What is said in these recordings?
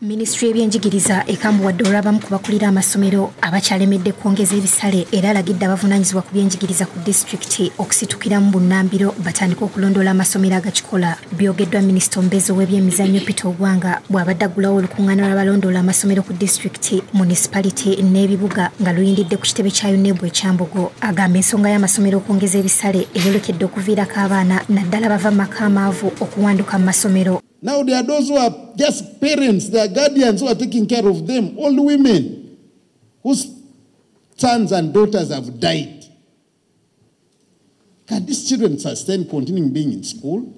Ministry y'ebyenjigiriza ekambuwadde olw'abamu ku bakulira amasomero abakyalemedde kwongeza ebisale era alagidde abavunaanyizibwa ku byenjigiriza ku disitulikiti okusitukiramu bunnambiro batandika okulondoola amasomero agakikola. Byogeddwa Minisita omubeezi w'ebyemizannyo Peter Ggwanga bw'abadde aggulawo olukuŋŋaana lw'abalondoola amasomero ku disitulikiti, munisipalite n'ebibuga nga luyindidde ku kitebe kya UNEB ekyambogo. Agamba ensonga y'amasomero okwongeza ebisale eyolekedde okuviirako abaana naddala bava mu maka amaavu okuwanduka mu masomero. Now there are those who are just parents, they are guardians who are taking care of them, old women whose sons and daughters have died. Can these children sustain continuing being in school?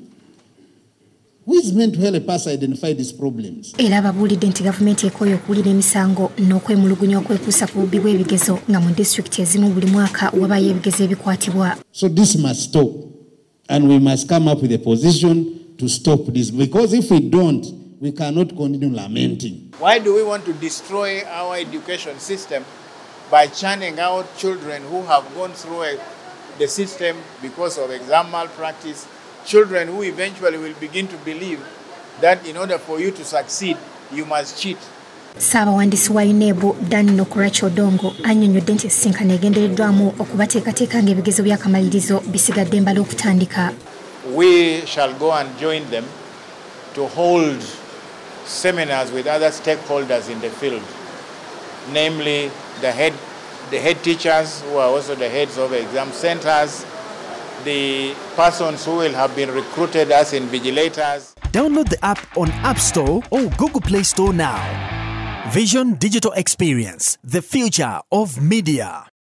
Who is meant to help us identify these problems? Era babuulidde nti gavumenti ekooye okuwulira emisango n'okwemulugunya okwekuusa ku bubbi bw'ebigezo nga mu disitulikiti ezimu buli mwaka wabayo ebigezo ebikwatibwa. So this must stop and we must come up with a position to stop this, because if we don't, we cannot continue lamenting. Why do we want to destroy our education system by churning out children who have gone through the system because of exam malpractice, children who eventually will begin to believe that in order for you to succeed, you must cheat? Ssaabawandiisi wa UNEB Dani Nokuracho Odongo annyonnyodde nti ensisinkano egendereddwamu okubateekateeka ng'ebigezo by'akamalirizo bisigadde mbala okutandika. We shall go and join them to hold seminars with other stakeholders in the field, namely the head teachers who are also the heads of exam centers, the persons who will have been recruited as invigilators. Download the app on App Store or Google Play Store now. Vision Digital Experience, the future of media.